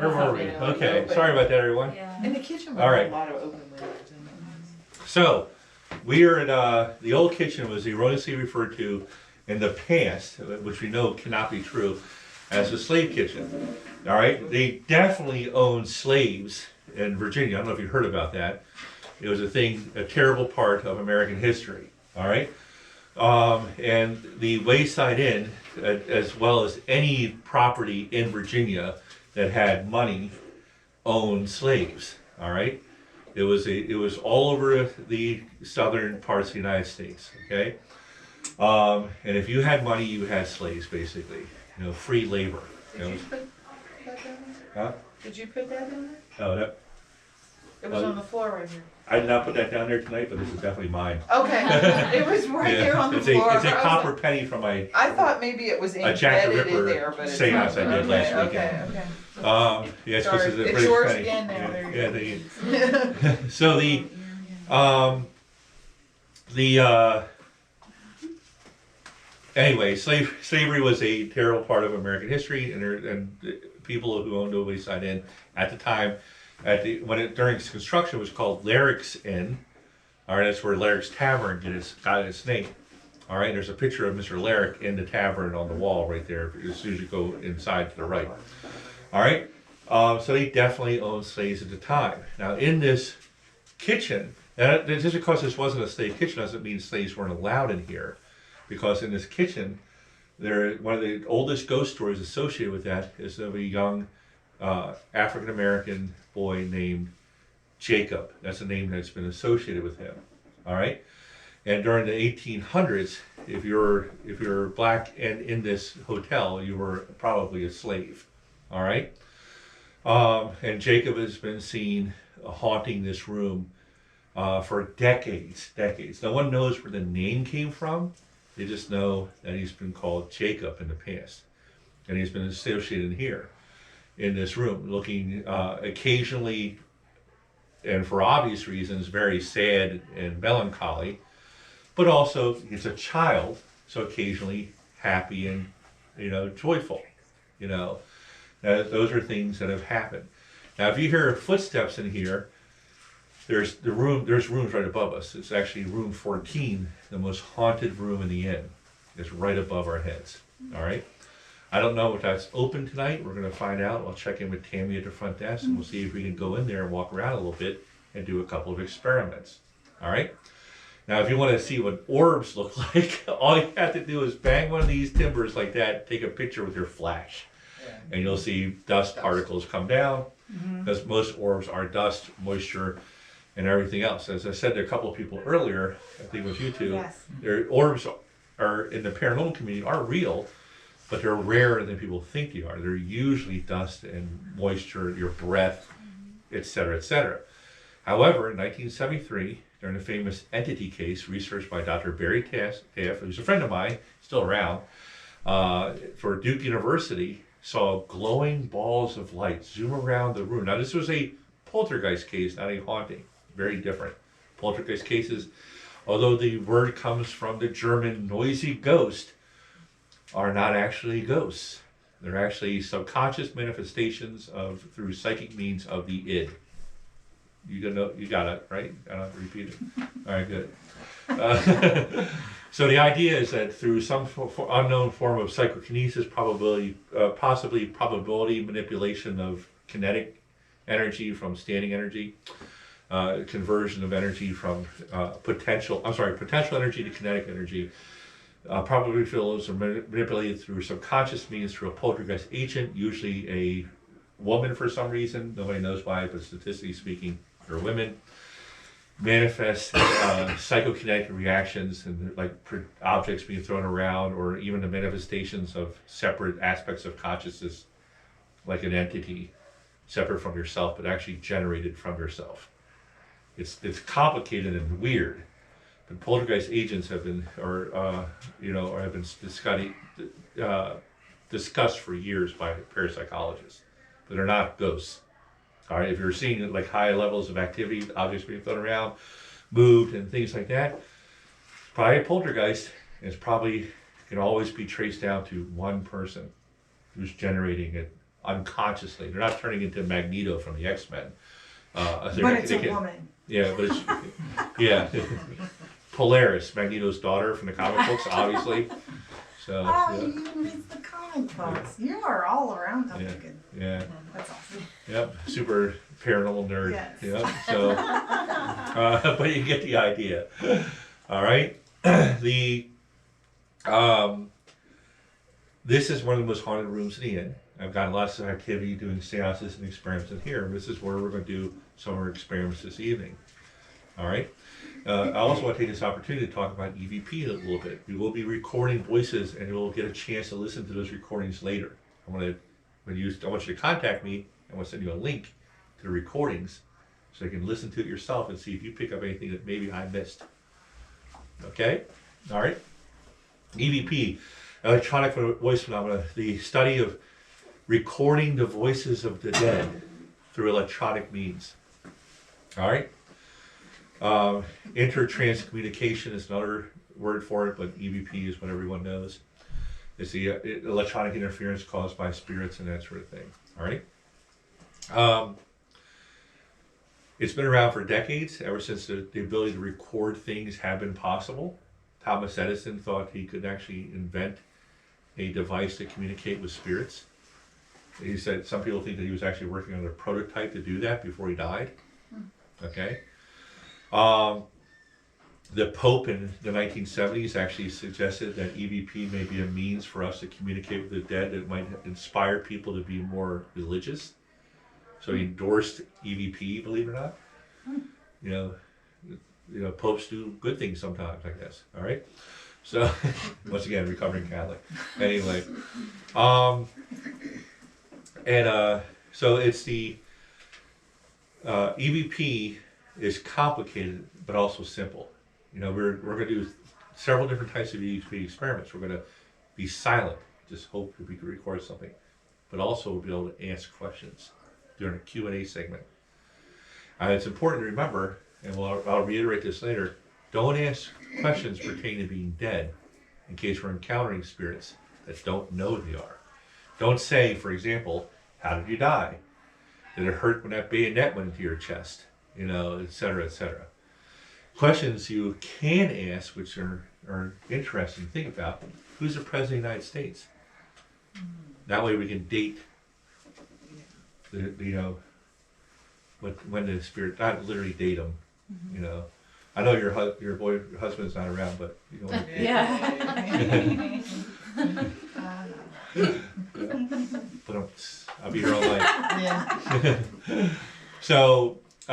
Where were we? Okay, sorry about that, everyone. Yeah. In the kitchen, we All have right. a lot of open windows in it. So, we are at, the old kitchen was erroneously referred to in the past, which we know cannot be true, as a slave kitchen. All right, they definitely owned slaves in Virginia. I don't know if you heard about that. It was a terrible part of American history. All right, and the Wayside Inn, as well as any property in Virginia that had money, owned slaves. All right, it was all over the southern parts of the United States. Okay, and if you had money, you had slaves, basically. You know, free labor. Did you put that down there? Huh? Did you put that in there? Oh, that, It was on the floor right here. I did not put that down there tonight, but this is definitely mine. Okay, it was right there on the It's floor. it's a I was copper like- penny from my I thought maybe it was a Jack the embedded in Ripper there, but it's seance not. I did last Okay, weekend. okay. Yeah, it's Sorry, supposed to be a it's British yours penny. again now, there you Yeah, so anyway, slavery was a terrible part of American history, and people who owned the Wayside Inn at the time, during its construction, was called Læric's Inn. All right, that's where Læric's Tavern got its name. All right, there's a picture of Mr. Lääric in the tavern on the wall right there, as soon as you go inside to the right. All right, so they definitely owned slaves at the time. Now, in this kitchen, and just because this wasn't a slave kitchen doesn't mean slaves weren't allowed in here, because in this kitchen, one of the oldest ghost stories associated with that is of a young African American boy named Jacob. That's a name that's been associated with him. All right, and during the 1800s, if you're black and in this hotel, you were probably a slave. All right, and Jacob has been seen haunting this room for decades. No one knows where the name came from. They just know that he's been called Jacob in the past, and he's been associated here in this room, looking occasionally, and for obvious reasons, very sad and melancholy, but also he's a child, so occasionally happy and, joyful. Those are things that have happened. Now, if you hear footsteps in here, there's rooms right above us. It's actually room 14, the most haunted room in the inn. It's right above our heads. All right. I don't know if that's open tonight. We're going to find out. I'll check in with Tammy at the front desk, and we'll see if we can go in there and walk around a little bit and do a couple of experiments. All right. Now, if you want to see what orbs look like, all you have to do is bang one of these timbers like that, take a picture with your flash, and you'll see dust particles come down, because most orbs are dust, moisture, and everything else. As I said to a couple of people earlier, I think with you two, Yes. their orbs are in the paranormal community are real, but they're rarer than people think they are. They're usually dust and moisture, your breath, etc., etc. However, in 1973, during the famous entity case researched by Dr. Barry Taft, who's a friend of mine, still around, for Duke University, saw glowing balls of light zoom around the room. Now, this was a poltergeist case, not a haunting. Very different. Poltergeist cases, although the word comes from the German noisy ghost, are not actually ghosts. They're actually subconscious manifestations through psychic means of the id. You got it, right? I don't have to repeat it. All right, good. So the idea is that through some unknown form of psychokinesis, possibly probability manipulation of kinetic energy from standing energy, conversion of energy from potential energy to kinetic energy, probably fields are manipulated through subconscious means through a poltergeist agent, usually a woman for some reason. Nobody knows why, but statistically speaking, they're women. Manifest psychokinetic reactions and like objects being thrown around, or even the manifestations of separate aspects of consciousness, like an entity separate from yourself, but actually generated from yourself. It's complicated and weird, but poltergeist agents have been, have been discussed for years by parapsychologists, but they're not ghosts. All right, if you're seeing like high levels of activity, objects being thrown around, moved, and things like that, it's probably a poltergeist. It's probably can always be traced down to one person who's generating it unconsciously. They're not turning into Magneto from the X-Men. But it's a woman. Yeah, but it's, yeah. Polaris, Magneto's daughter from the comic books, obviously. So, Oh, yeah. you missed the comic books. You are all around Yeah. good. Yeah. That's awesome. Yep, super paranormal nerd. Yes. Yep. So, but you get the idea. All right. This is one of the most haunted rooms in the inn. I've got lots of activity doing seances and experiments in here. This is where we're going to do some of our experiments this evening. All right. I also want to take this opportunity to talk about EVP a little bit. We will be recording voices, and you'll get a chance to listen to those recordings later. I want you to contact me. I want to send you a link to the recordings so you can listen to it yourself and see if you pick up anything that maybe I missed. Okay? All right? EVP, electronic voice phenomena, the study of recording the voices of the dead through electronic means. All right? Inter-trans communication is another word for it, but EVP is what everyone knows. It's the electronic interference caused by spirits and that sort of thing. All right? It's been around for decades, ever since the ability to record things have been possible. Thomas Edison thought he could actually invent a device to communicate with spirits. He said some people think that he was actually working on a prototype to do that before he died. Okay? The Pope in the 1970s actually suggested that EVP may be a means for us to communicate with the dead that might inspire people to be more religious. So he endorsed EVP, believe it or not. You know, popes do good things sometimes, I guess. All right. So once again, recovering Catholic. Anyway, so it's the EVP is complicated but also simple. You know, we're going to do several different types of EVP experiments. We're going to be silent, just hope that we can record something, but also we'll be able to ask questions during a Q&A segment. It's important to remember, and I'll reiterate this later, don't ask questions pertaining to being dead in case we're encountering spirits that don't know they are. Don't say, for example, how did you die? Did it hurt when that bayonet went into your chest? You know, et cetera, et cetera. Questions you can ask, which are interesting to think about. Who's the President of the United States? That way we can date when the spirit, not literally date them, you know. I know your husband's not around, but you know. Yeah. But I'll be here all night. Yeah. So